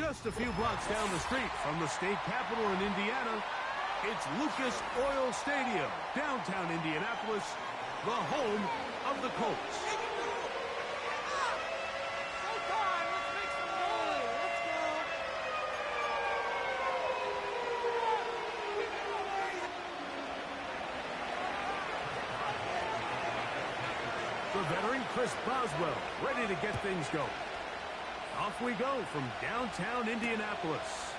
Just a few blocks down the street from the state capitol in Indiana, it's Lucas Oil Stadium, downtown Indianapolis, the home of the Colts. The veteran Chris Boswell, ready to get things going. Off we go from downtown Indianapolis.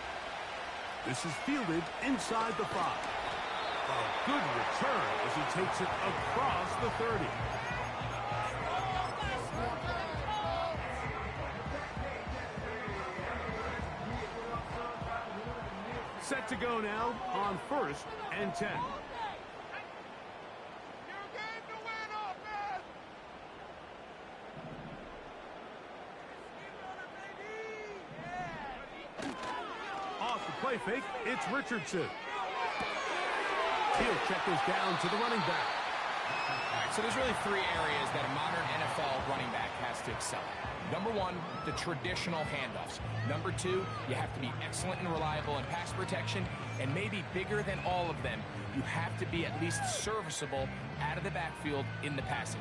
This is fielded inside the 5. A good return as he takes it across the 30. Set to go now on 1st and 10. Play fake, it's Richardson. He'll check this down to the running back. All right, so there's really 3 areas that a modern NFL running back has to excel at. Number 1, the traditional handoffs. Number 2, you have to be excellent and reliable in pass protection. And maybe bigger than all of them, you have to be at least serviceable out of the backfield in the passing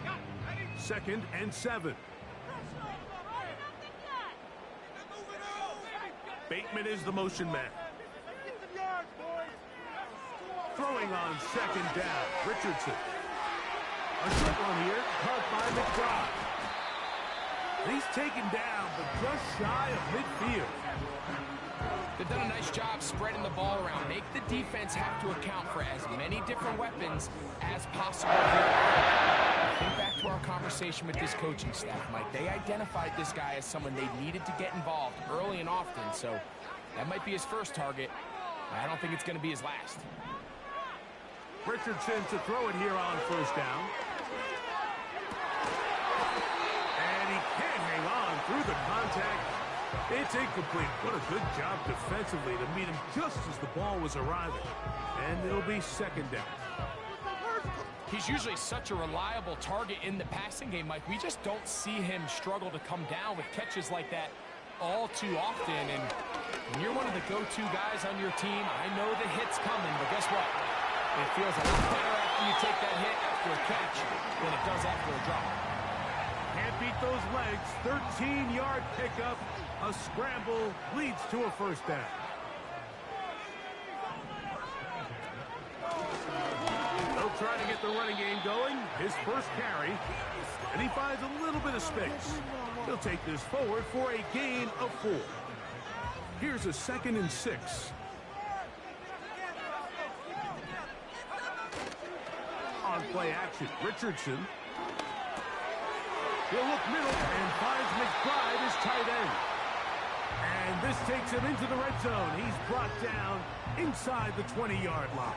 game. 2nd and 7. Bateman is the motion man. Throwing on 2nd down, Richardson. A short one here, caught by McBride. He's taken down, but just shy of midfield. They've done a nice job spreading the ball around. Make the defense have to account for as many different weapons as possible here. Think back to our conversation with this coaching staff, Mike. They identified this guy as someone they needed to get involved early and often, so that might be his first target. I don't think it's going to be his last. Richardson to throw it here on 1st down. And he can't hang on through the contact. It's incomplete. What a good job defensively to meet him just as the ball was arriving. And it'll be 2nd down. He's usually such a reliable target in the passing game, Mike. We just don't see him struggle to come down with catches like that all too often. And when you're one of the go-to guys on your team, I know the hit's coming, but guess what? It feels a lot better after you take that hit after a catch than it does after a drop. Can't beat those legs. 13-yard pickup. A scramble leads to a 1st down. They'll try to get the running game going. His first carry. And he finds a little bit of space. He'll take this forward for a gain of 4. Here's a 2nd and 6. On play action, Richardson. He'll look middle and finds McBride as tight end. And this takes him into the red zone. He's brought down inside the 20-yard line.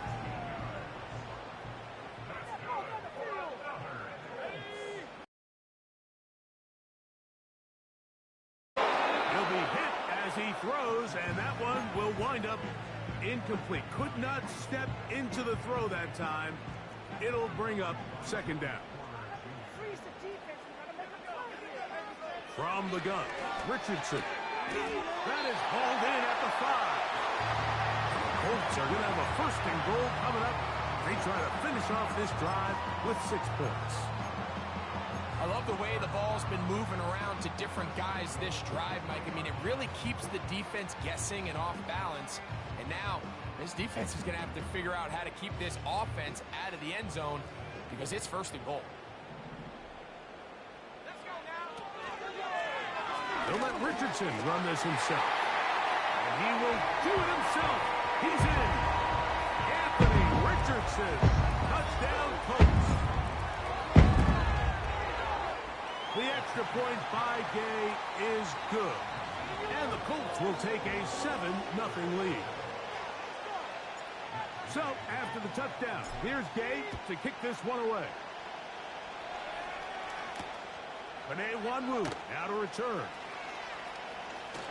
He'll be hit as he throws, and that one will wind up incomplete. Could not step into the throw that time. It'll bring up 2nd down. From the gun, Richardson. That is hauled in at the 5. The Colts are going to have a 1st and goal coming up. They try to finish off this drive with 6 points. I love the way the ball's been moving around to different guys this drive, Mike. I mean, it really keeps the defense guessing and off balance. And now, this defense is going to have to figure out how to keep this offense out of the end zone because it's 1st and goal. They'll let Richardson run this himself. And he will do it himself. He's in. Anthony Richardson. Touchdown, Colts. The extra point by Gay is good. And the Colts will take a 7-0 lead. So, after the touchdown, here's Gay to kick this one away. Panay Wanwu now to return.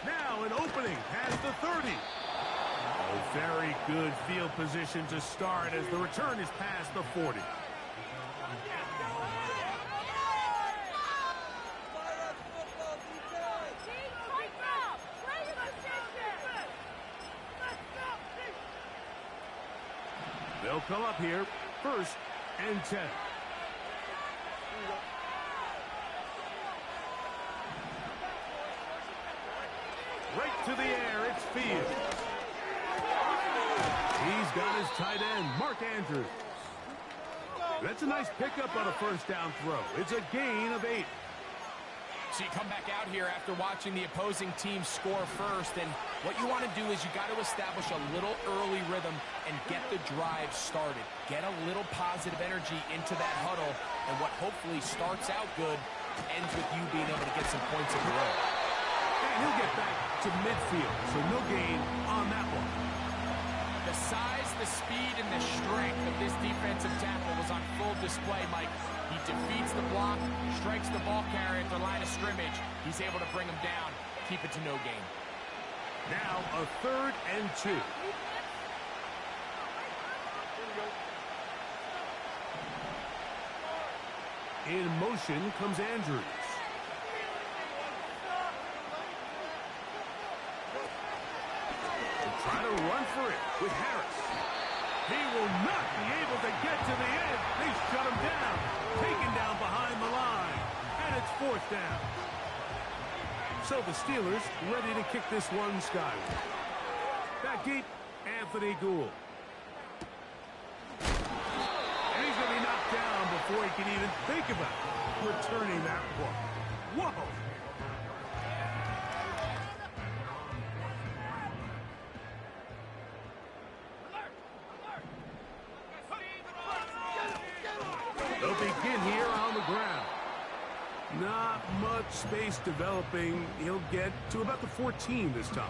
Now an opening past the 30. A very good field position to start as the return is past the 40. They'll come up here, 1st and 10. Right to the air, it's Fields. He's got his tight end, Mark Andrews. That's a nice pickup on a 1st down throw. It's a gain of 8. So you come back out here after watching the opposing team score first, and what you want to do is you got to establish a little early rhythm and get the drive started. Get a little positive energy into that huddle, and what hopefully starts out good ends with you being able to get some points of your own. And he'll get back to midfield, so no gain on that one. The size, the speed, and the strength of this defensive tackle was on full display, Mike. He defeats the block, strikes the ball carrier at the line of scrimmage. He's able to bring him down, keep it to no gain. Now a 3rd and 2. In motion comes Andrews. They'll try to run for it with Harris. He will not be able to get to the end. They shut him down. Taken down behind the line. And it's 4th down. So the Steelers ready to kick this one skyward. Back deep, Anthony Gould. And he's going to be knocked down before he can even think about returning that one. Whoa! They'll begin here on the ground. Not much space developing. He'll get to about the 14 this time.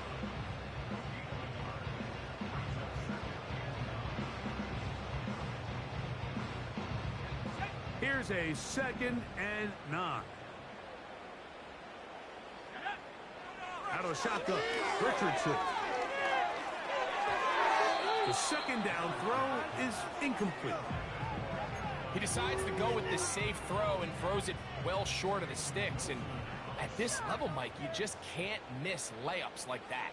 Here's a 2nd and 9. Out of the shotgun, Richardson. The 2nd down throw is incomplete. He decides to go with the safe throw and throws it well short of the sticks. And at this level, Mike, you just can't miss layups like that.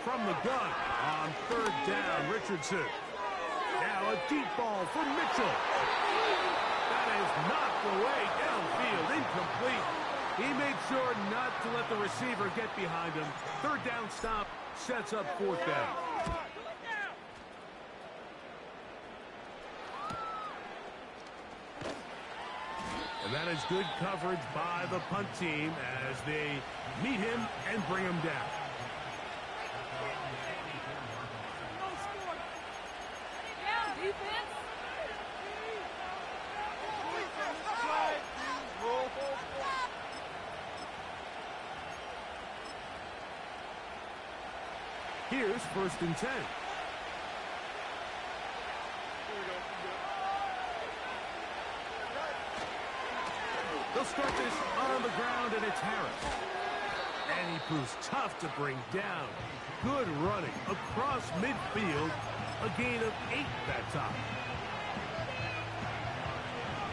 From the gun on 3rd down, Richardson. Now a deep ball for Mitchell. That is knocked away downfield, incomplete. He made sure not to let the receiver get behind him. 3rd down stop sets up 4th down. And that is good coverage by the punt team as they meet him and bring him down. Here's 1st and 10. They'll start this on the ground, and it's Harris. And he proves tough to bring down. Good running across midfield. A gain of 8 that time.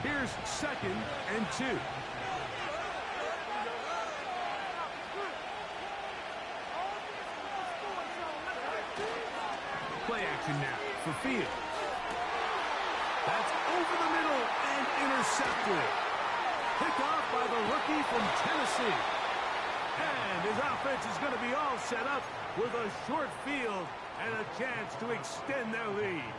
Here's 2nd and 2. Play action now for Fields. That's over the middle and intercepted. Picked off by the rookie from Tennessee. And his offense is going to be all set up with a short field and a chance to extend their lead.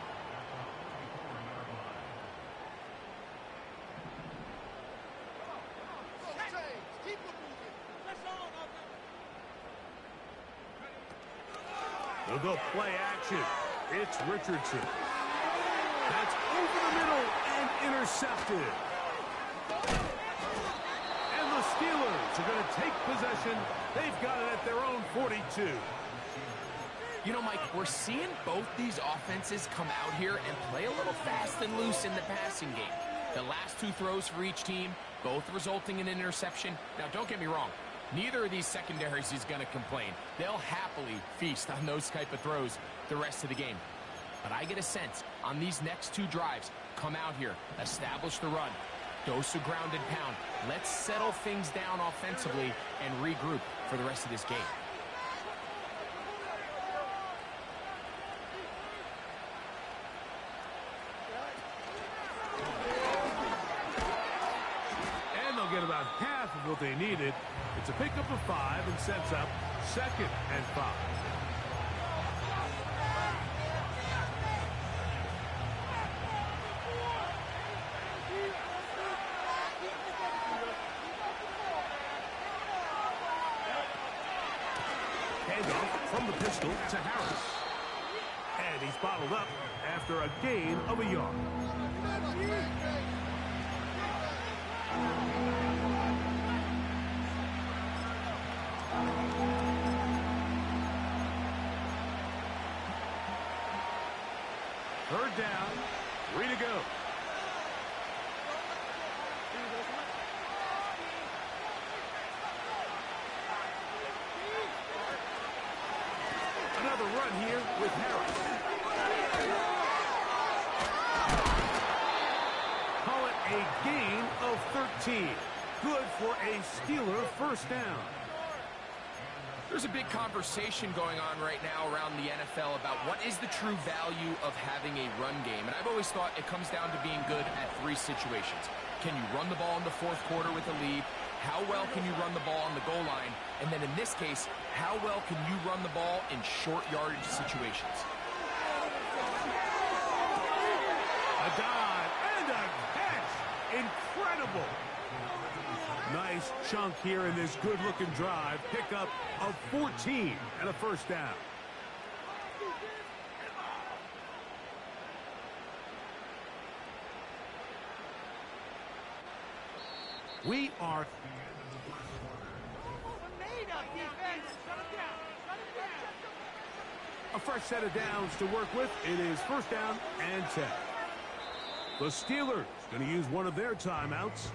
They'll go play action. It's Richardson. That's over the middle and intercepted. And the Steelers are going to take possession. They've got it at their own 42. You know, Mike, we're seeing both these offenses come out here and play a little fast and loose in the passing game. The last 2 throws for each team, both resulting in an interception. Now, don't get me wrong. Neither of these secondaries is going to complain. They'll happily feast on those type of throws the rest of the game. But I get a sense on these next 2 drives, come out here, establish the run, dose of ground and pound. Let's settle things down offensively and regroup for the rest of this game. what they needed. It's a pickup of 5 and sets up 2nd and 5. Handoff from the pistol to Harris. And he's bottled up after a gain of a yard. Third down, 3 to go. Another run here with Harris. Call it a gain of 13. Good for a Steeler first down. There's a big conversation going on right now around the NFL about what is the true value of having a run game. And I've always thought it comes down to being good at 3 situations. Can you run the ball in the 4th quarter with a lead? How well can you run the ball on the goal line? And then in this case, how well can you run the ball in short yardage situations? A dive and a catch. Incredible. Nice chunk here in this good-looking drive. Pickup of 14 and a first down. We are... A fresh set of downs to work with. It is first down and 10. The Steelers going to use one of their timeouts.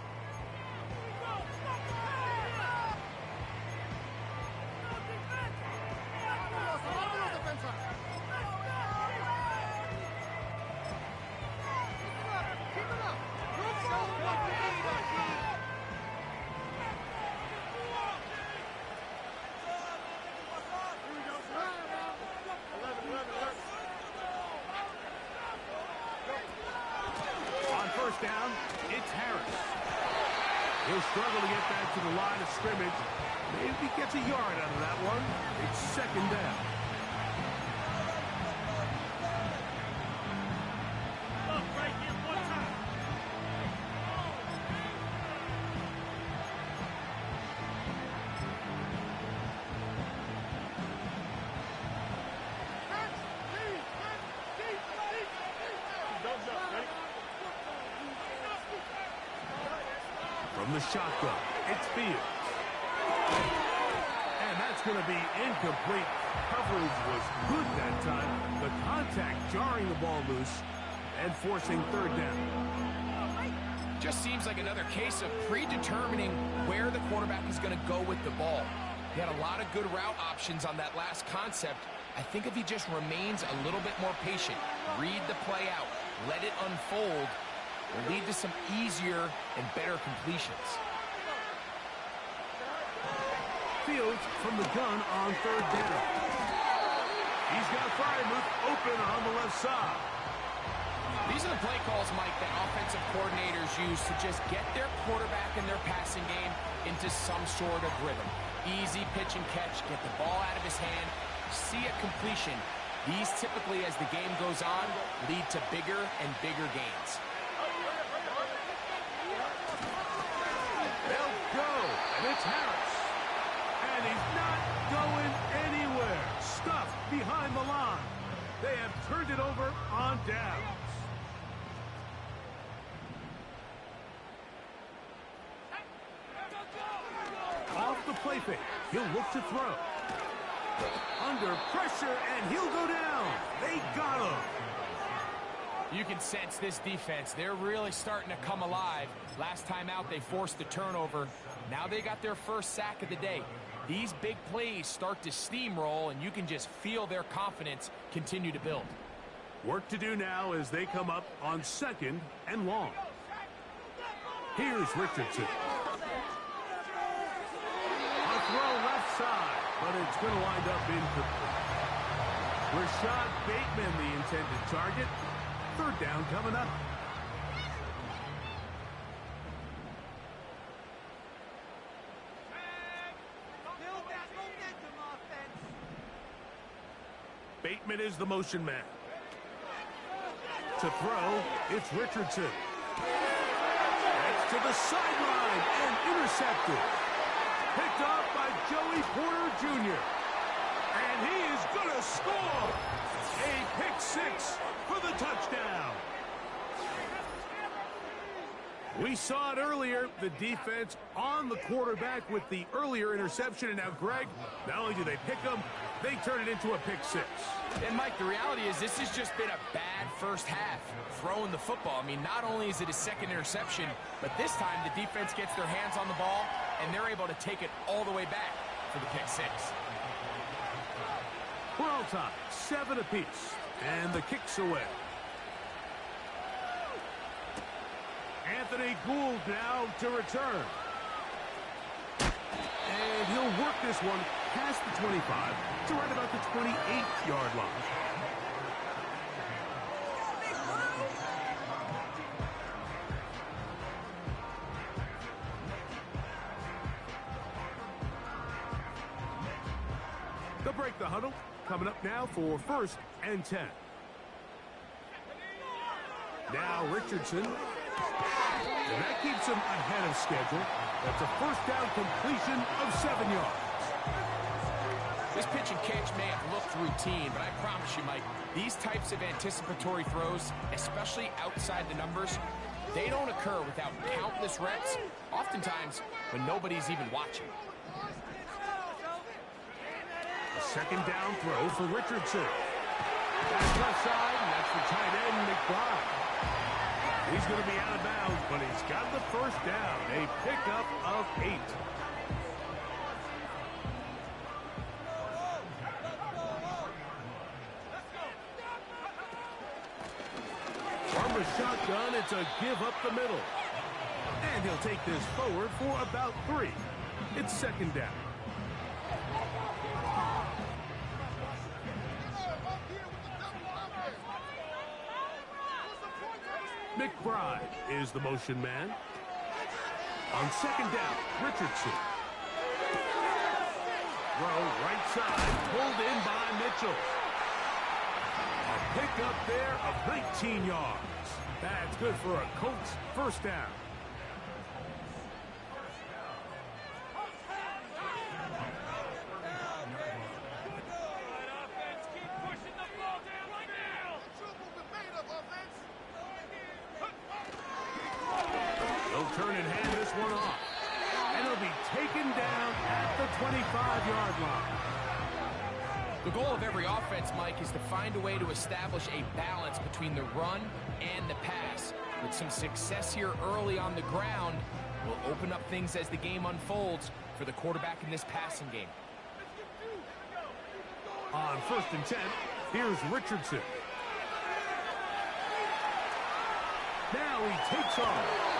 Down, it's Harris. He'll struggle to get back to the line of scrimmage. Maybe he gets a yard out of that one. It's 2nd down. Right here, one time. From the shotgun, it's Fields. And that's going to be incomplete. Coverage was good that time. The contact jarring the ball loose and forcing 3rd down. Just seems like another case of predetermining where the quarterback is going to go with the ball. He had a lot of good route options on that last concept. I think if he just remains a little bit more patient, read the play out, let it unfold, will lead to some easier and better completions. Fields from the gun on 3rd down. He's got Freiermuth open on the left side. These are the play calls, Mike, that offensive coordinators use to just get their quarterback and their passing game into some sort of rhythm. Easy pitch and catch, get the ball out of his hand, see a completion. These typically, as the game goes on, lead to bigger and bigger gains. They'll go, and it's Harris. And he's not going anywhere. Stuffed behind the line. They have turned it over on downs. Off the play fake. He'll look to throw. Under pressure, and he'll go down. They got him. You can sense this defense. They're really starting to come alive. Last time out, they forced the turnover. Now they got their first sack of the day. These big plays start to steamroll, and you can just feel their confidence continue to build. Work to do now as they come up on 2nd and long. Here's Richardson. A throw left side, but it's going to wind up incomplete. Rashad Bateman, the intended target. 3rd down coming up. Bateman is the motion man. To throw, it's Richardson. That's to the sideline and intercepted. Picked up by Joey Porter Jr. And he is going to score. A pick six for the touchdown. We saw it earlier, the defense on the quarterback with the earlier interception. And now, Greg, not only do they pick him, they turn it into a pick six. And, Mike, the reality is this has just been a bad first half throwing the football. I mean, not only is it a second interception, but this time the defense gets their hands on the ball, and they're able to take it all the way back for the pick six. We're all tied, 7 apiece, and the kick's away. Anthony Gould now to return. And he'll work this one past the 25 to right about the 28-yard line. They'll break the huddle. Coming up now for 1st and 10. Now Richardson. And that keeps him ahead of schedule. That's a first down completion of 7 yards. This pitch and catch may have looked routine, but I promise you, Mike, these types of anticipatory throws, especially outside the numbers, they don't occur without countless reps, oftentimes when nobody's even watching. A second down throw for Richardson. That's left side, and that's the tight end, McBride. He's going to be out of bounds, but he's got the first down. A pickup of 8. From the shotgun, it's a give up the middle. And he'll take this forward for about 3. It's second down. McBride is the motion man. On second down, Richardson. Throw right side, pulled in by Mitchell. A pick up there of 19 yards. That's good for a Colts first down. Turn and hand this one off. And it'll be taken down at the 25-yard line. The goal of every offense, Mike, is to find a way to establish a balance between the run and the pass. With some success here early on the ground, will open up things as the game unfolds for the quarterback in this passing game. On 1st and 10, here's Richardson. Now he takes off.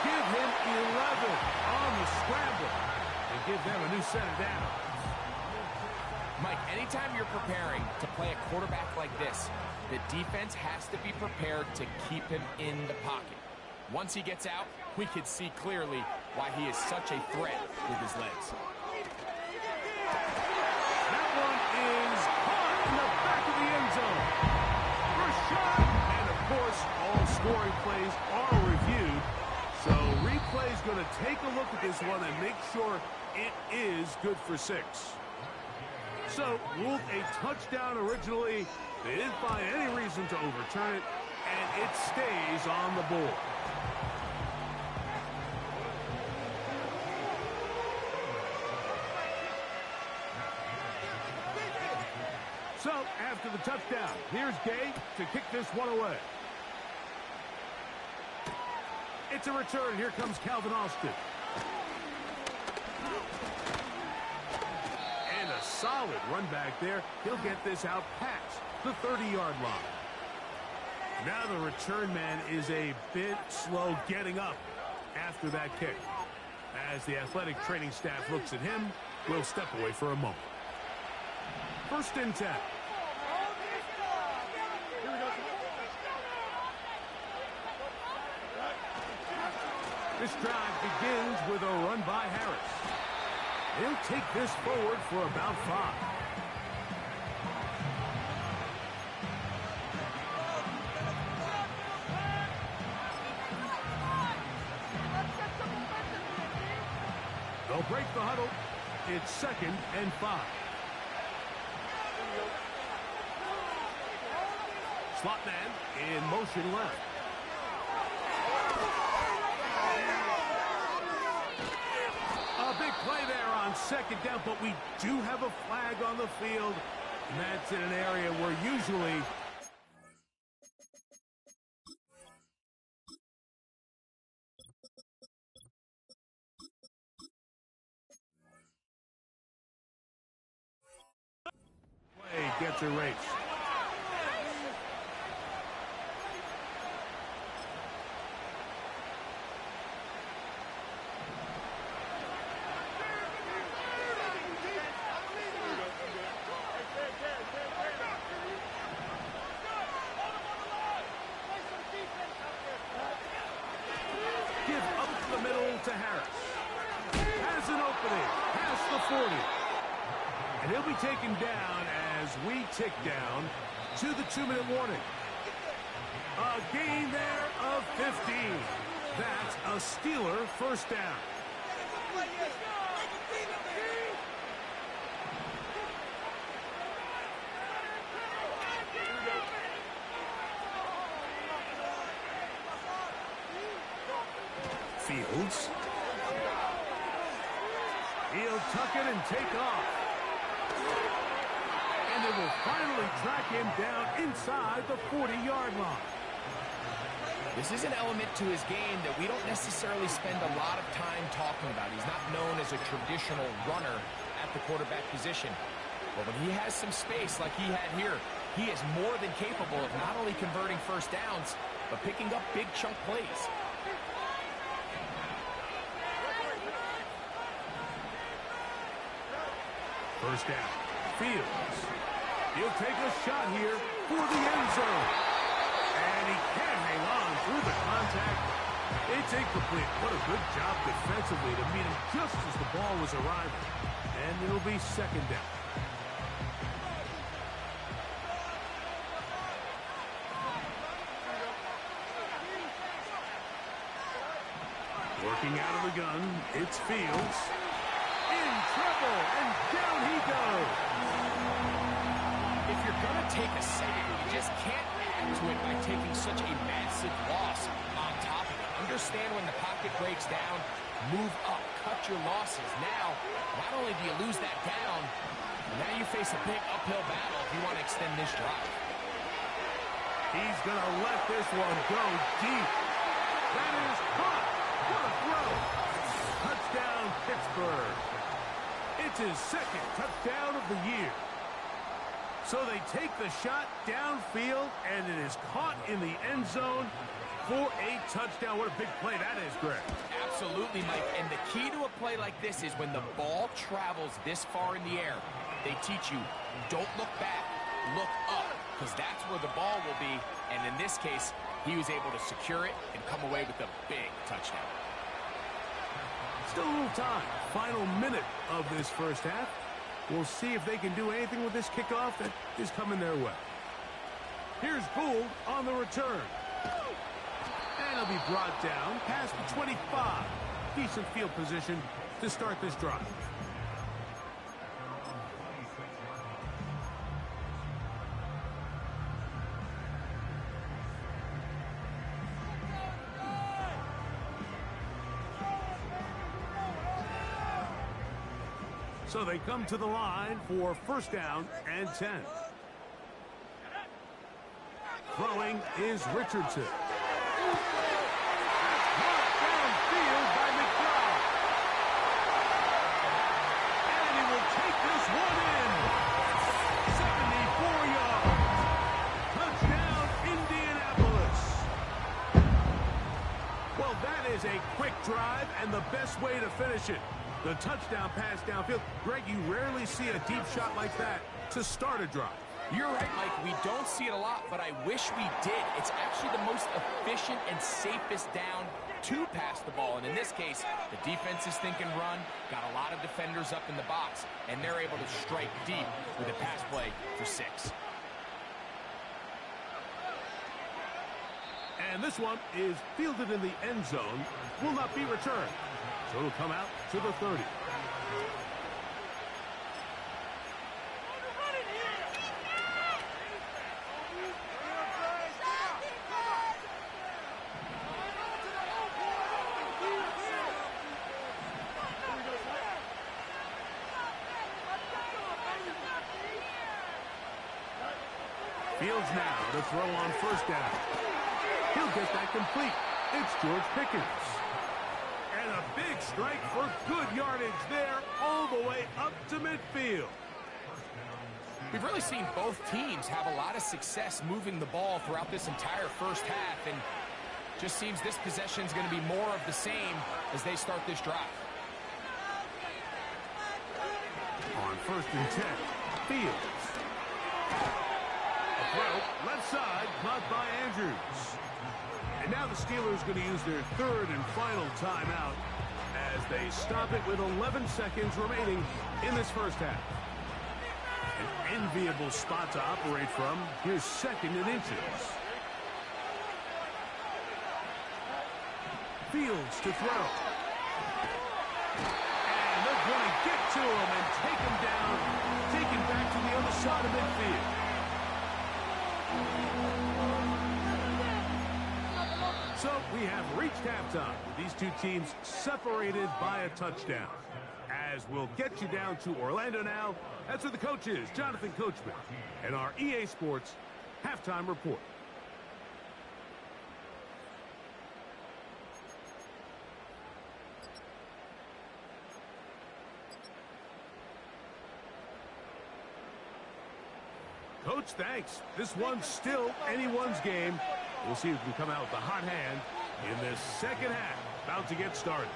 Give him 11 on the scramble and give them a new set of downs. Mike, anytime you're preparing to play a quarterback like this, the defense has to be prepared to keep him in the pocket. Once he gets out, we can see clearly why he is such a threat with his legs. That one is caught in the back of the end zone. First shot, and of course, all scoring plays are reviewed. So replay's going to take a look at this one and make sure it is good for 6. So ruled a touchdown originally. They didn't find any reason to overturn it, and it stays on the board. So after the touchdown, here's Gay to kick this one away. It's a return. Here comes Calvin Austin. And a solid run back there. He'll get this out past the 30-yard line. Now the return man is a bit slow getting up after that kick. As the athletic training staff looks at him, we'll step away for a moment. 1st and 10. This drive begins with a run by Harris. He'll take this forward for about 5. huddle. It's 2nd and 5. Slot man in motion left. A big play there on 2nd down, but we do have a flag on the field, and that's in an area where usually play gets erased. Give up the middle to Harris. Has an opening past the 40. And he'll be taken down as we tick down to the 2-minute warning. A gain there of 15. That's a Steeler first down. Fields. He'll tuck it and take off. And it will finally track him down inside the 40-yard line. This is an element to his game that we don't necessarily spend a lot of time talking about. He's not known as a traditional runner at the quarterback position. But when he has some space like he had here, he is more than capable of not only converting first downs, but picking up big chunk plays. First down. Fields. He'll take a shot here for the end zone. And he can't hang on through the contact. It's incomplete. What a good job defensively to meet him just as the ball was arriving. And it'll be 2nd down. Working out of the gun, it's Fields. In trouble, and down he goes. If you're going to take a sack, you just can't add to it by taking such a massive loss on top of it. Understand when the pocket breaks down, move up, cut your losses. Now, not only do you lose that down, now you face a big uphill battle if you want to extend this drive. He's going to let this one go deep. That is caught. What a throw. Touchdown, Pittsburgh. It's his 2nd touchdown of the year. So they take the shot downfield, and it is caught in the end zone for a touchdown. What a big play that is, Greg. Absolutely, Mike. And the key to a play like this is when the ball travels this far in the air, they teach you, don't look back, look up, because that's where the ball will be. And in this case, he was able to secure it and come away with a big touchdown. Still a little time. Final minute of this first half. We'll see if they can do anything with this kickoff that is coming their way. Here's Gould on the return. And he'll be brought down past the 25. Decent field position to start this drive. So they come to the line for first down and 10. Throwing is Richardson. Caught downfield by McDowell. And he will take this one in. 74 yards. Touchdown, Indianapolis. Well, that is a quick drive and the best way to finish it. The touchdown pass downfield. Greg, you rarely see a deep shot like that to start a drive. You're right, Mike. We don't see it a lot, but I wish we did. It's actually the most efficient and safest down to pass the ball. And in this case, the defense is thinking run, got a lot of defenders up in the box, and they're able to strike deep with a pass play for 6. And this one is fielded in the end zone. Will not be returned. So it'll come out to the 30. Fields now to throw on first down. He'll get that complete. It's George Pickens. And a big strike for good yardage there all the way up to midfield. We've really seen both teams have a lot of success moving the ball throughout this entire first half, and just seems this possession is going to be more of the same as they start this drive. On 1st and 10, Fields. A throw, left side, caught by Andrews. And now the Steelers going to use their 3rd and final timeout as they stop it with 11 seconds remaining in this first half. An enviable spot to operate from. Here's 2nd and inches. Fields to throw. And they're going to get to him and take him down. Taken back to the other side of midfield. So we have reached halftime with these two teams separated by a touchdown. As we'll get you down to Orlando now, that's where the coach is, Jonathan Coachman, and our EA Sports halftime report. Coach, thanks. This one's still anyone's game. We'll see who can come out with the hot hand in this second half. About to get started.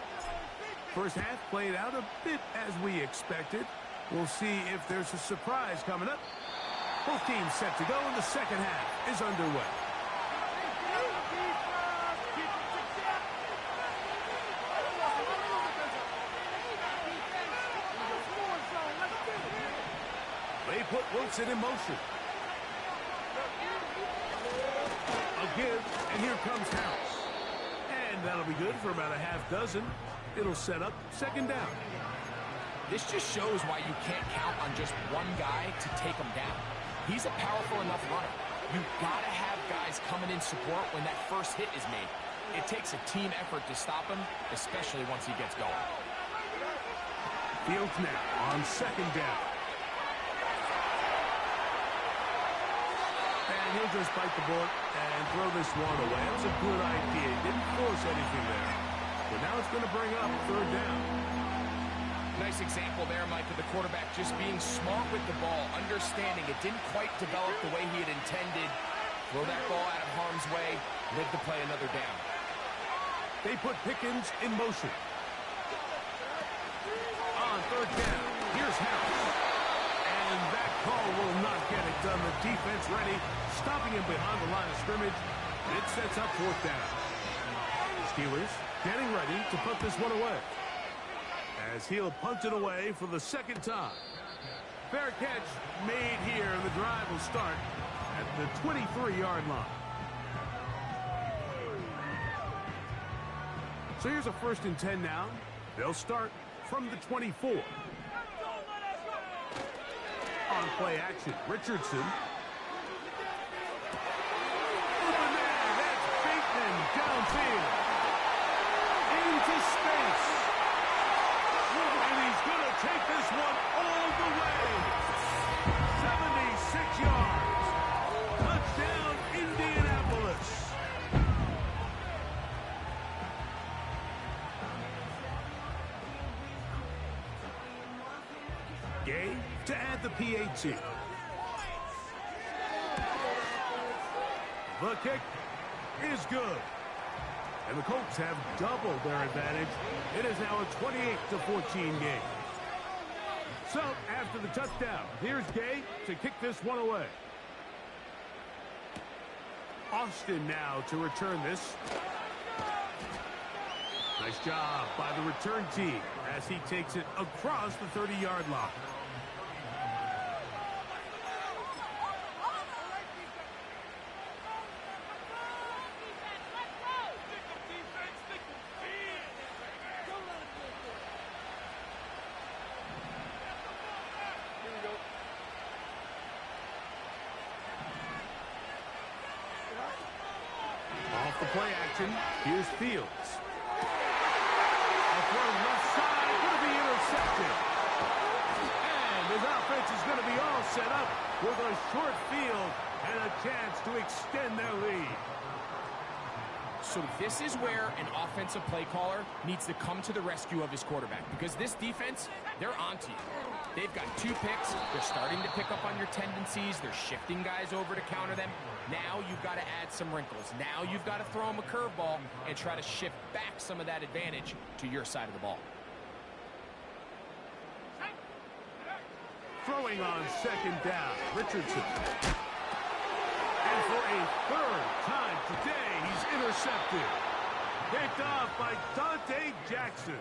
First half played out a bit as we expected. We'll see if there's a surprise coming up. Both teams set to go, and the second half is underway. They put Wilson in motion. A give, and here comes House. And that'll be good for about a half dozen. It'll set up 2nd down. This just shows why you can't count on just one guy to take him down. He's a powerful enough runner. You've got to have guys coming in support when that first hit is made. It takes a team effort to stop him, especially once he gets going. Fields now on 2nd down. And he'll just bite the bullet and throw this one away. That was a good idea. He didn't force anything there. But now it's going to bring up 3rd down. Nice example there, Mike, of the quarterback just being smart with the ball, understanding it didn't quite develop the way he had intended. Throw that ball out of harm's way, live to play another down. They put Pickens in motion. On 3rd down, here's House. And that call will not get it done. The defense ready, stopping him behind the line of scrimmage. It sets up 4th down. Steelers getting ready to put this one away, as he'll punt it away for the 2nd time. Fair catch made here, and the drive will start at the 23-yard line. So here's a 1st and 10 now. They'll start from the 24. On play action, Richardson. Open man, that's Bateman downfield. Into space. And he's going to take this one all the way. 76 yards. Touchdown, Indianapolis. Gay to add the PAT. The kick is good. And the Colts have doubled their advantage. It is now a 28-14 game. So, after the touchdown, here's Gay to kick this one away. Austin now to return this. Nice job by the return team as he takes it across the 30-yard line. Off the play action, here's Fields. A throw left side, going to be intercepted. And his offense is going to be all set up with a short field And a chance to extend their lead. So this is where an offensive play caller needs to come to the rescue of his quarterback, because this defense, they're onto you. They've got 2 picks. They're starting to pick up on your tendencies. They're shifting guys over to counter them. Now you've got to add some wrinkles. Now you've got to throw them a curveball and try to shift back some of that advantage to your side of the ball. Throwing on second down, Richardson. And for a 3rd time today, he's intercepted. Picked off by Dante Jackson.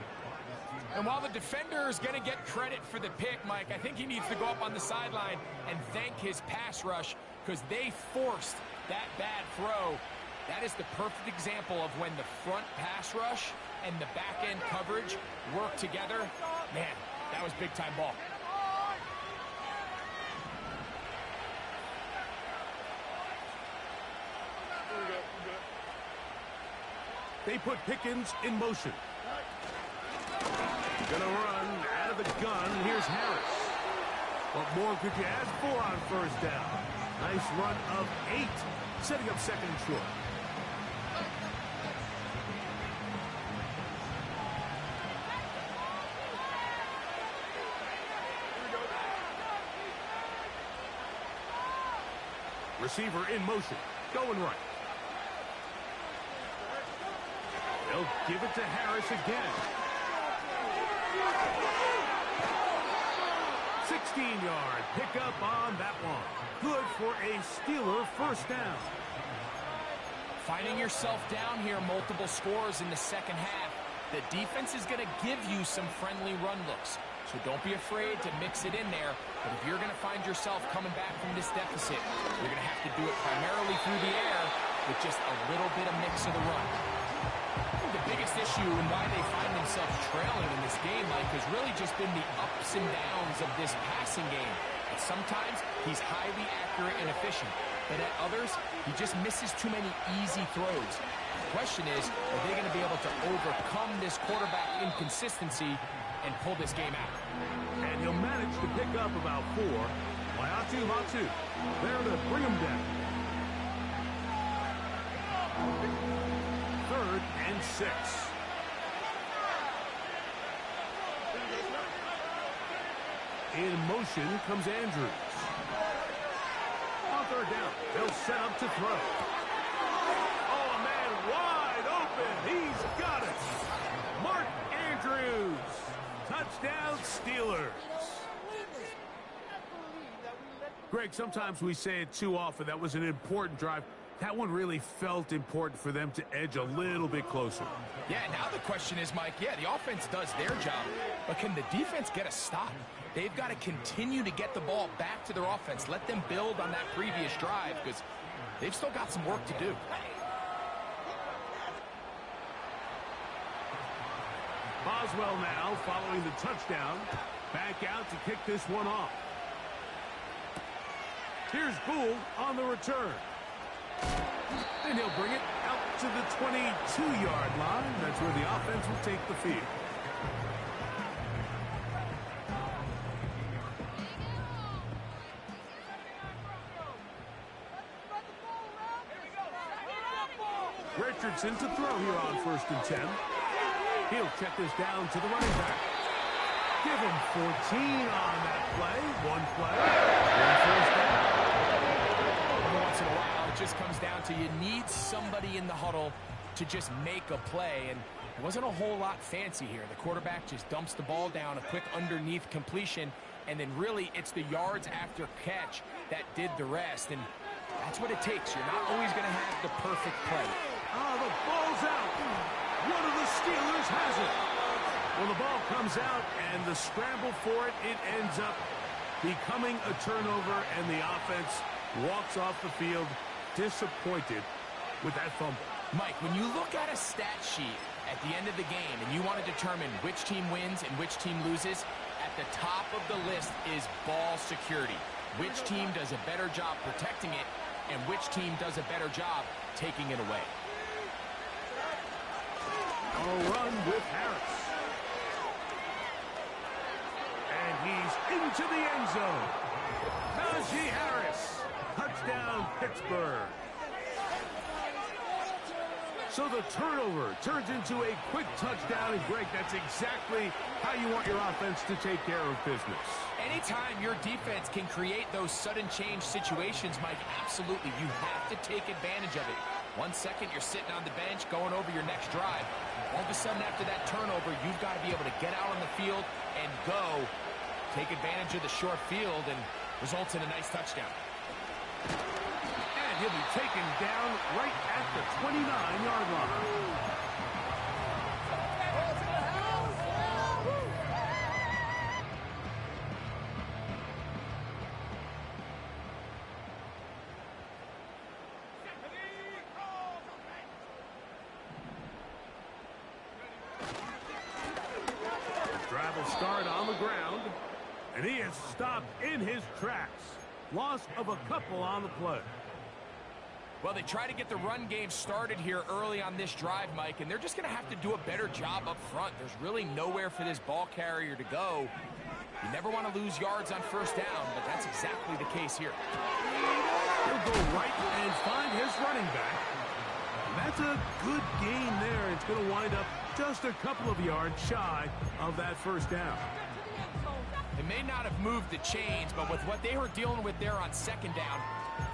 And while the defender is going to get credit for the pick, Mike, I think he needs to go up on the sideline and thank his pass rush, because they forced that bad throw. That is the perfect example of when the front pass rush and the back end coverage work together. Man, that was big-time ball. They put Pickens in motion. Gonna run out of the gun. Here's Harris. What more could you ask for on first down? Nice run of 8, setting up second and short. Receiver in motion, going right. They'll give it to Harris again. 16-yard pickup on that one. Good for a Steeler first down. Finding yourself down here, multiple scores in the second half. The defense is going to give you some friendly run looks, so don't be afraid to mix it in there. But if you're going to find yourself coming back from this deficit, you're going to have to do it primarily through the air with just a little bit of mix of the run. The biggest issue and why they find themselves trailing in this game, Mike, has really just been the ups and downs of this passing game. And sometimes he's highly accurate and efficient, but at others, he just misses too many easy throws. The question is, are they going to be able to overcome this quarterback inconsistency and pull this game out? And he'll manage to pick up about 4. Matu there to bring him down. 3rd and 6. In motion comes Andrews. On 3rd down, they'll set up to throw. Oh, a man wide open. He's got it. Mark Andrews. Touchdown, Steelers. Greg, sometimes we say it too often. That was an important drive. That one really felt important for them to edge a little bit closer. Yeah, now the question is, Mike, the offense does their job, but can the defense get a stop? They've got to continue to get the ball back to their offense. Let them build on that previous drive, because they've still got some work to do. Boswell now following the touchdown. Back out to kick this one off. Here's Gould on the return. And he'll bring it out to the 22-yard line. That's where the offense will take the field. Richardson to throw here on 1st and 10. He'll check this down to the running back. Give him 14 on that play. One play. One first down. Every once in a while, it just comes down to you need somebody in the huddle to just make a play. And it wasn't a whole lot fancy here. The quarterback just dumps the ball down, a quick underneath completion, and then really it's the yards after catch that did the rest. And that's what it takes. You're not always going to have the perfect play. Oh, the ball's out. One of the Steelers has it. Well, the ball comes out, and the scramble for it, it ends up becoming a turnover, and the offense walks off the field disappointed with that fumble. Mike, when you look at a stat sheet at the end of the game and you want to determine which team wins and which team loses, at the top of the list is ball security. Which team does a better job protecting it, and which team does a better job taking it away. A run with Harris. And he's into the end zone. Najee Harris. Touchdown. Touchdown, Pittsburgh. So the turnover turns into a quick touchdown, and Greg, that's exactly how you want your offense to take care of business. Anytime your defense can create those sudden change situations, Mike, absolutely, you have to take advantage of it. 1 second, you're sitting on the bench, going over your next drive. All of a sudden, after that turnover, you've got to be able to get out on the field and go. Take advantage of the short field, and results in a nice touchdown. And he'll be taken down right at the 29-yard line. Drive will start on the ground, and he is stopped in his tracks. Loss of a couple on the play. Well, they try to get the run game started here early on this drive, Mike, and they're just going to have to do a better job up front. There's really nowhere for this ball carrier to go. You never want to lose yards on first down, but that's exactly the case here. He'll go right and find his running back. And that's a good gain there. It's going to wind up just a couple of yards shy of that first down. They may not have moved the chains, but with what they were dealing with there on second down,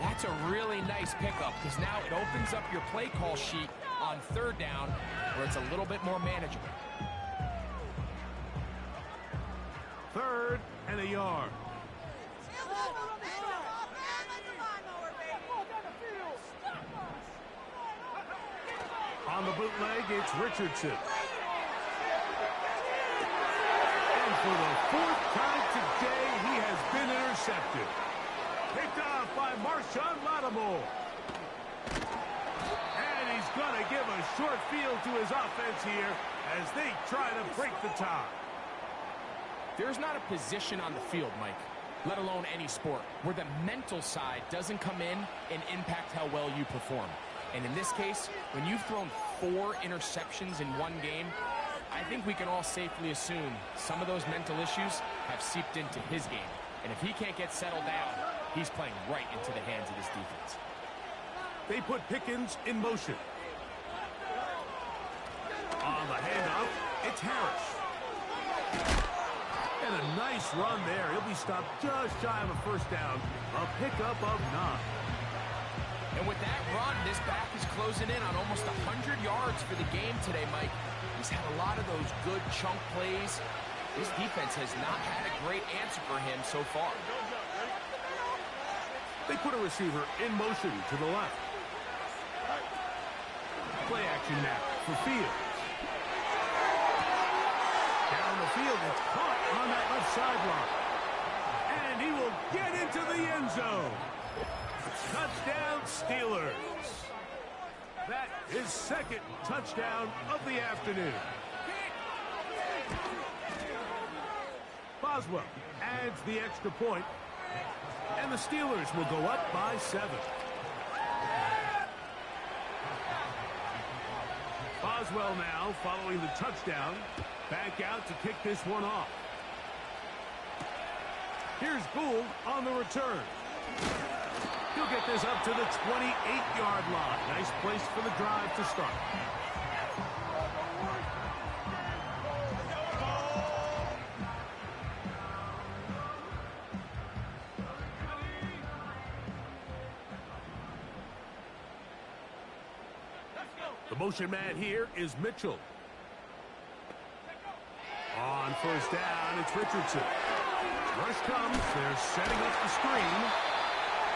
that's a really nice pickup, because now it opens up your play call sheet on third down where it's a little bit more manageable. 3rd and a yard. On the bootleg, it's Richardson. And for the 4th time today, he has been intercepted. Picked off by Marshawn Lattimore. And he's going to give a short field to his offense here as they try to break the tie. There's not a position on the field, Mike, let alone any sport, where the mental side doesn't come in and impact how well you perform. And in this case, when you've thrown 4 interceptions in one game, I think we can all safely assume some of those mental issues have seeped into his game. And if he can't get settled down, he's playing right into the hands of this defense. They put Pickens in motion. On the handoff, it's Harris. And a nice run there. He'll be stopped just shy of a first down. A pickup of 9. And with that run, this back is closing in on almost 100 yards for the game today, Mike. He's had a lot of those good chunk plays. This defense has not had a great answer for him so far. They put a receiver in motion to the left. Play action now for Fields. Down the field, it's caught on that left sideline. And he will get into the end zone. Touchdown, Steelers. That is 2nd touchdown of the afternoon. Boswell adds the extra point, and the Steelers will go up by 7. Boswell now following the touchdown, back out to kick this one off. Here's Gould on the return. He'll get this up to the 28-yard line. Nice place for the drive to start. The motion man here is Mitchell. On first down, it's Richardson. Rush comes. They're setting up the screen.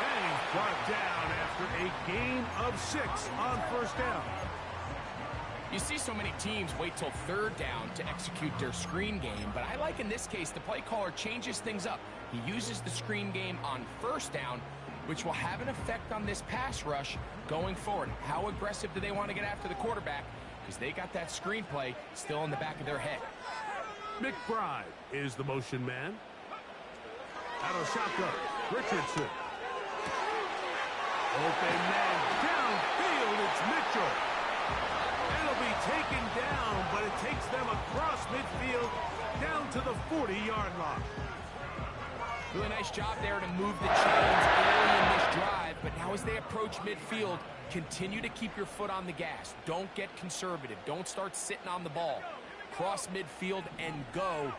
And he's brought down after a gain of 6 on first down. You see so many teams wait till third down to execute their screen game, but I like in this case the play caller changes things up. He uses the screen game on first down, which will have an effect on this pass rush going forward. How aggressive do they want to get after the quarterback? Because they got that screenplay still in the back of their head. McBride is the motion man. Out of shotgun, Richardson. Open man downfield, it's Mitchell. It'll be taken down, but it takes them across midfield down to the 40-yard line. Really nice job there to move the chains early in this drive. But now as they approach midfield, continue to keep your foot on the gas. Don't get conservative. Don't start sitting on the ball. Cross midfield and go.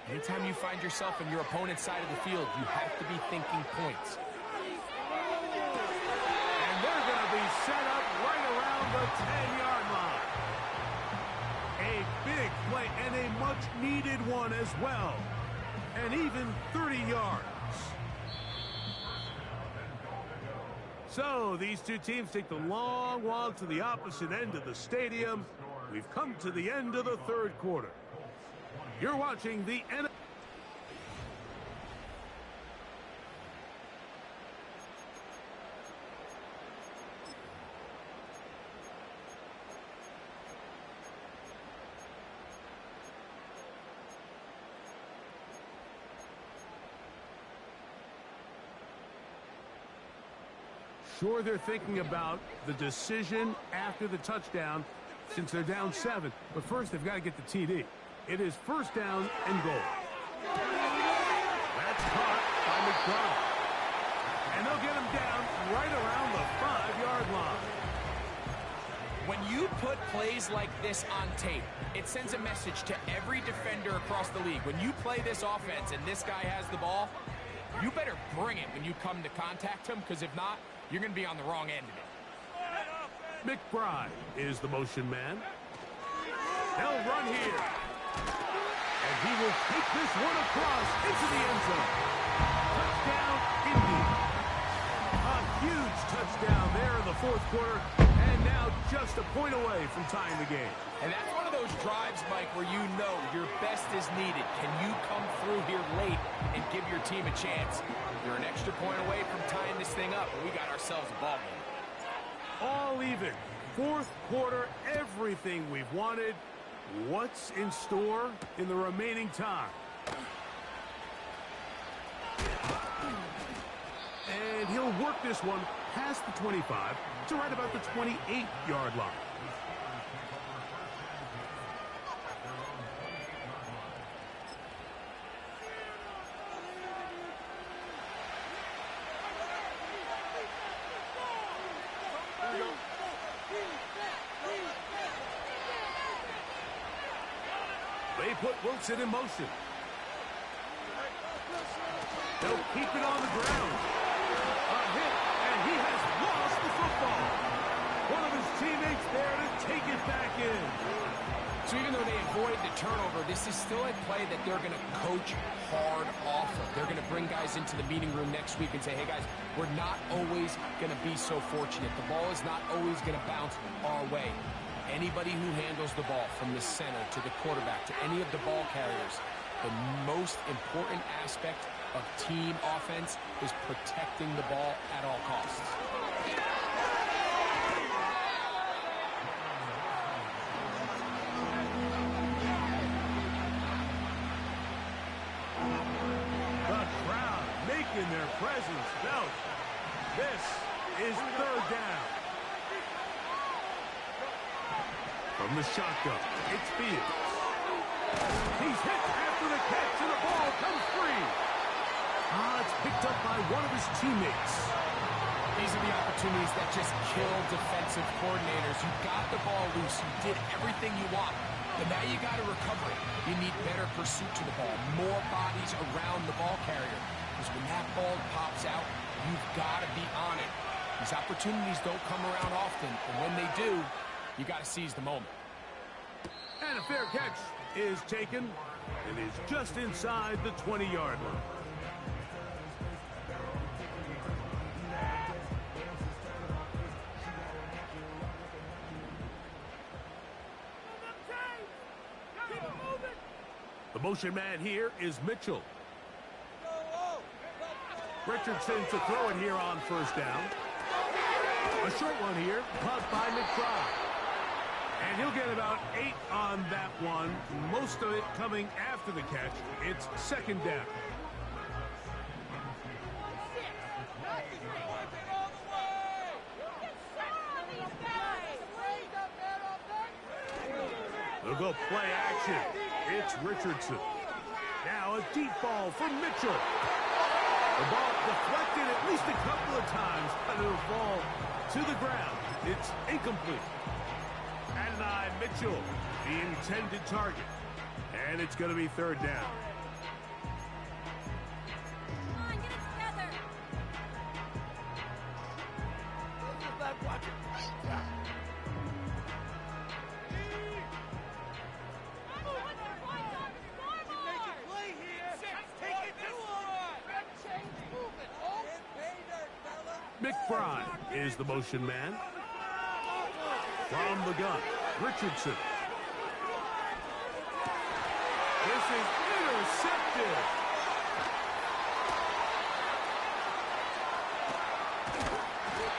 Anytime you find yourself in your opponent's side of the field, you have to be thinking points. And they're going to be set up right around the 10-yard line. A big play and a much-needed one as well. And even 30 yards. So these two teams take the long walk to the opposite end of the stadium. We've come to the end of the third quarter. You're watching the NFL. Sure, they're thinking about the decision after the touchdown since they're down 7. But first, they've got to get the TD. It is first down and goal. That's caught by McDonald. And they'll get him down right around the 5-yard line. When you put plays like this on tape, it sends a message to every defender across the league. When you play this offense and this guy has the ball, you better bring it when you come to contact him, because if not, you're going to be on the wrong end of it. McBride is the motion man. They'll run here. And he will take this one across into the end zone. Touchdown, Indy. A huge touchdown there in the fourth quarter. And now just a point away from tying the game. And that's one of those drives, Mike, where you know your best is needed. Can you come through here late and give your team a chance? You're an extra point away from tying this thing up, and we got ourselves a ball game. All even. Fourth quarter, everything we've wanted. What's in store in the remaining time? And he'll work this one past the 25 to right about the 28-yard line. They put Wilson in motion. They'll keep it on the ground. A hit, and he has lost the football. One of his teammates there to take it back in. So even though they avoid the turnover, this is still a play that they're going to coach hard off of. They're going to bring guys into the meeting room next week and say, hey, guys, we're not always going to be so fortunate. The ball is not always going to bounce our way. Anybody who handles the ball from the center to the quarterback to any of the ball carriers, the most important aspect of team offense is protecting the ball at all costs. The crowd making their presence felt. This is third down. From the shotgun, it's Fields. He's hit after the catch, and the ball comes free. It's picked up by one of his teammates. These are the opportunities that just kill defensive coordinators. You got the ball loose. You did everything you want. But now you got to recover it. You need better pursuit to the ball, more bodies around the ball carrier. Because when that ball pops out, you've got to be on it. These opportunities don't come around often, and when they do, you got to seize the moment. And a fair catch is taken and is just inside the 20-yard line. The motion man here is Mitchell. Richardson to throw it here on first down. A short one here, caught by McBride. And he'll get about 8 on that one. Most of it coming after the catch. It's second down. They'll go play action. It's Richardson. Now a deep ball from Mitchell. The ball deflected at least a couple of times, but it'll fall to the ground. It's incomplete. Adonai Mitchell, the intended target. And it's going to be third down. Come on, get it together. McBride is the motion man. From the gun, Richardson. This is intercepted.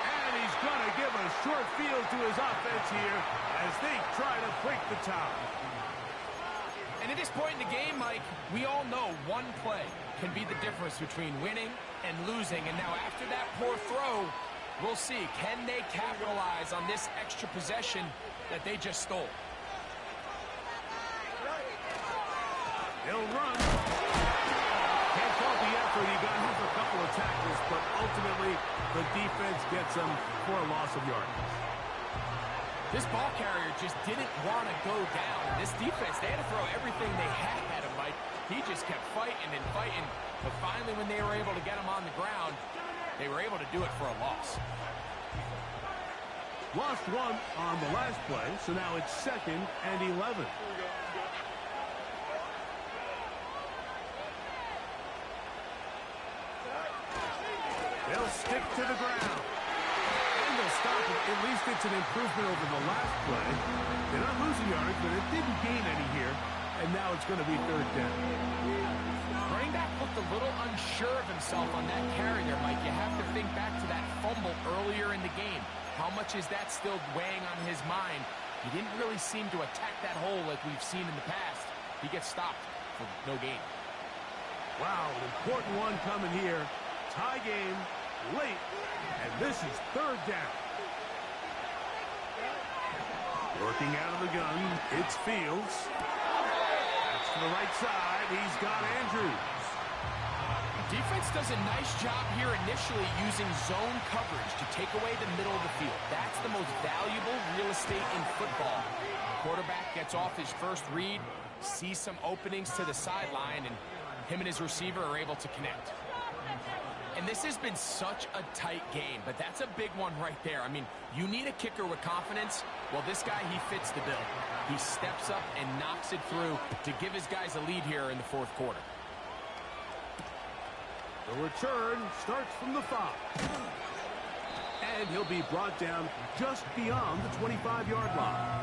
And he's going to give a short field to his offense here as they try to break the tie. And at this point in the game, Mike, we all know one play can be the difference between winning and losing. And now after that poor throw, we'll see, can they capitalize on this extra possession that they just stole? He'll run. Can't fault the effort. He got him for a couple of tackles, but ultimately the defense gets him for a loss of yardage. This ball carrier just didn't want to go down. This defense, they had to throw everything they had at him, Mike. He just kept fighting and fighting. But finally, when they were able to get him on the ground, they were able to do it for a loss. Lost one on the last play, so now it's 2nd and 11. They'll stick to the ground. And they'll stop it. At least it's an improvement over the last play. They're not losing yards, but it didn't gain any here. And now it's going to be third down. Running back looked a little unsure of himself on that carry there, Mike. You have to think back to that fumble earlier in the game. How much is that still weighing on his mind? He didn't really seem to attack that hole like we've seen in the past. He gets stopped for no gain. Wow, an important one coming here. Tie game late, and this is third down. Working out of the gun, it's Fields. That's to the right side. He's got Andrews. Defense does a nice job here initially using zone coverage to take away the middle of the field. That's the most valuable real estate in football. Quarterback gets off his first read, sees some openings to the sideline, and him and his receiver are able to connect. And this has been such a tight game, but that's a big one right there. I mean, you need a kicker with confidence. Well, this guy, he fits the bill. He steps up and knocks it through to give his guys a lead here in the fourth quarter. The return starts from the 5. And he'll be brought down just beyond the 25-yard line.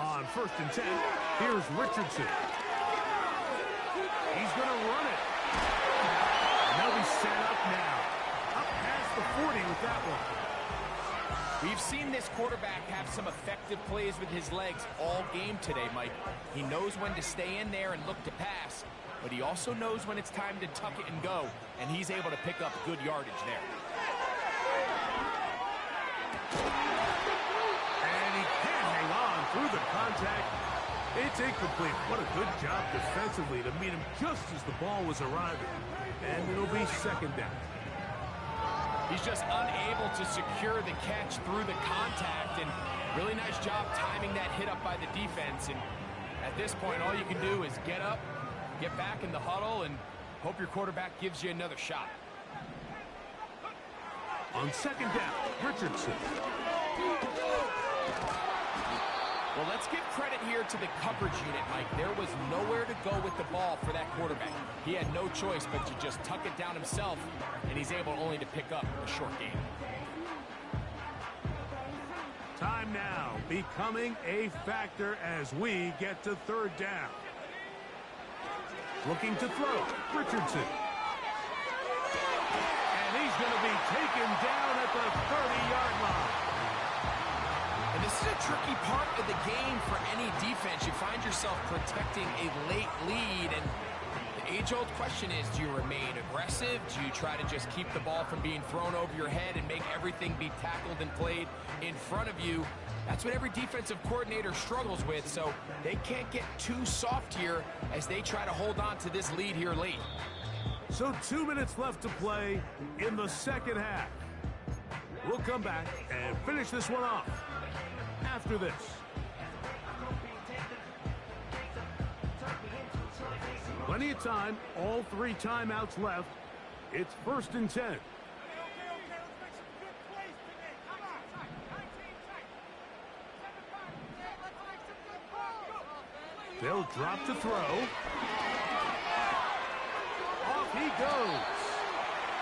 On 1st and 10, here's Richardson. He's going to run it. And they'll be set up now. Up past the 40 with that one. We've seen this quarterback have some effective plays with his legs all game today, Mike. He knows when to stay in there and look to pass, but he also knows when it's time to tuck it and go, and he's able to pick up good yardage there. Through the contact, it's incomplete. What a good job defensively to meet him just as the ball was arriving. And it'll be 2nd down. He's just unable to secure the catch through the contact, and really nice job timing that hit up by the defense. And at this point, all you can do is get up, get back in the huddle, and hope your quarterback gives you another shot. On 2nd down, Richardson. Well, let's give credit here to the coverage unit, Mike. There was nowhere to go with the ball for that quarterback. He had no choice but to just tuck it down himself, and he's able only to pick up a short gain. Time now becoming a factor as we get to 3rd down. Looking to throw, Richardson. And he's the 30-yard line. And this is a tricky part of the game for any defense. You find yourself protecting a late lead, and the age-old question is, do you remain aggressive? Do you try to just keep the ball from being thrown over your head and make everything be tackled and played in front of you? That's what every defensive coordinator struggles with, so they can't get too soft here as they try to hold on to this lead here late. So 2 minutes left to play in the second half. We'll come back and finish this one off after this. Plenty of time, all 3 timeouts left. It's 1st and 10. They'll drop to throw. Off he goes.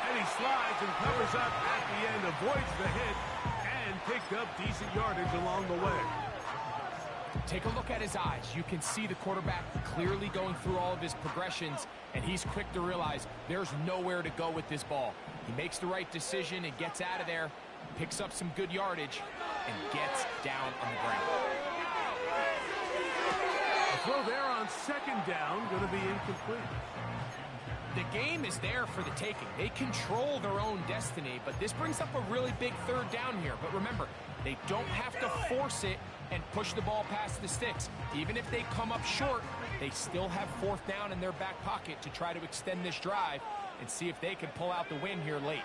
And he slides and covers up at the end, avoids the hit, and picked up decent yardage along the way. Take a look at his eyes. You can see the quarterback clearly going through all of his progressions, and he's quick to realize there's nowhere to go with this ball. He makes the right decision and gets out of there, picks up some good yardage, and gets down on the ground. A throw there on 2nd down, going to be incomplete. The game is there for the taking. They control their own destiny, but this brings up a really big 3rd down here. But remember, they don't have to force it and push the ball past the sticks. Even if they come up short, they still have 4th down in their back pocket to try to extend this drive and see if they can pull out the win here late.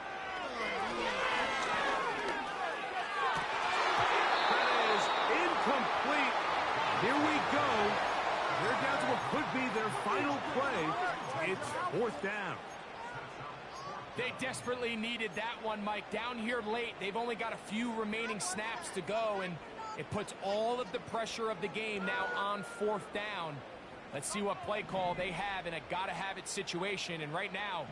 That is incomplete. Here we go. They're down to what could be their final play. It's 4th down. They desperately needed that one, Mike. Down here late, they've only got a few remaining snaps to go, and it puts all of the pressure of the game now on 4th down. Let's see what play call they have in a gotta-have-it situation. And right now,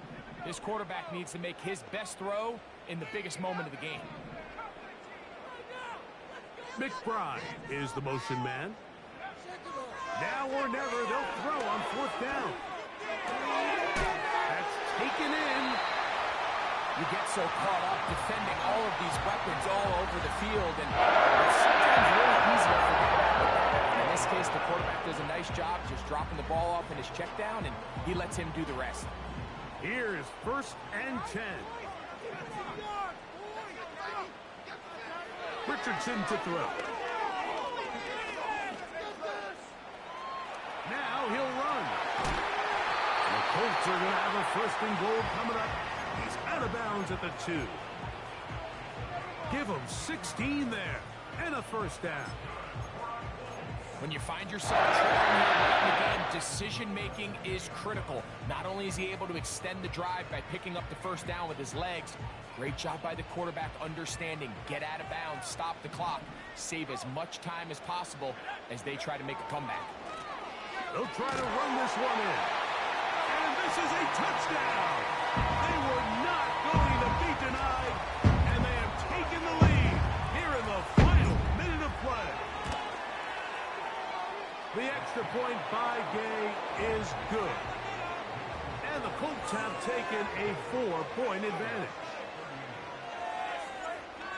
this quarterback needs to make his best throw in the biggest moment of the game. McBride is the motion man. Now or never, they'll throw on 4th down. That's taken in. You get so caught up defending all of these weapons all over the field, and it's sometimes really easy to forget about it. In this case, the quarterback does a nice job just dropping the ball off in his check down, and he lets him do the rest. Here's 1st and 10. Richardson to throw. Now he'll run. And the Colts are going to have a 1st and goal coming up. He's out of bounds at the 2. Give him 16 there. And a 1st down. When you find yourself trailing here late in the game, decision-making is critical. Not only is he able to extend the drive by picking up the 1st down with his legs, great job by the quarterback understanding, get out of bounds, stop the clock, save as much time as possible as they try to make a comeback. They'll try to run this one in. And this is a touchdown. They were not going to be denied, and they have taken the lead here in the final minute of play. The extra point by Gay is good. And the Colts have taken a 4-point advantage.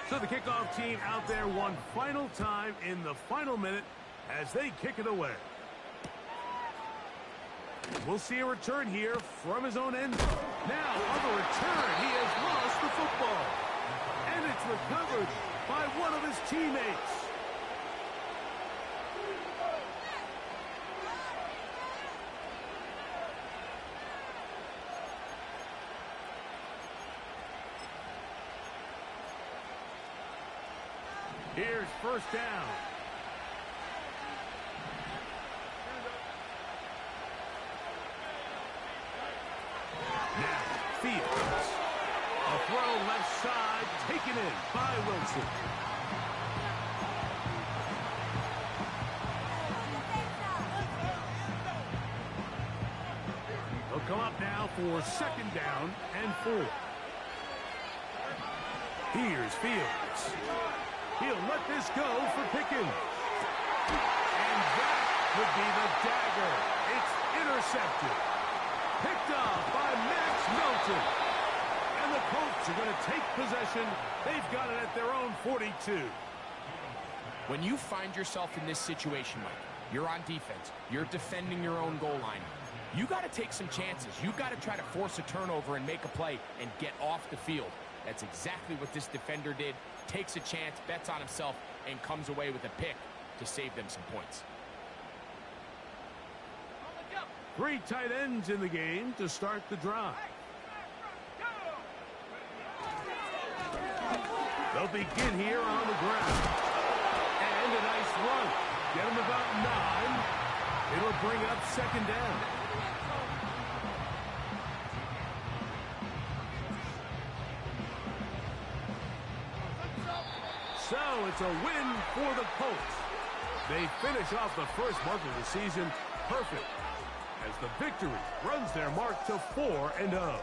So the kickoff team out there one final time in the final minute as they kick it away. We'll see a return here from his own end zone. Now, on the return, he has lost the football. And it's recovered by one of his teammates. Here's 1st down. Now, Fields. A throw left side, taken in by Wilson. They'll come up now for 2nd down and 4. Here's Fields. He'll let this go for Pickens. And that would be the dagger. It's intercepted. Picked off by Max Melton. And the Colts are going to take possession. They've got it at their own 42. When you find yourself in this situation, Mike, you're on defense, you're defending your own goal line, you got to take some chances. You got to try to force a turnover and make a play and get off the field. That's exactly what this defender did. Takes a chance, bets on himself, and comes away with a pick to save them some points. 3 tight ends in the game to start the drive. They'll begin here on the ground. And a nice run. Get him about 9. It'll bring up 2nd down. So it's a win for the Colts. They finish off the first month of the season perfect, as the victory runs their mark to 4-0.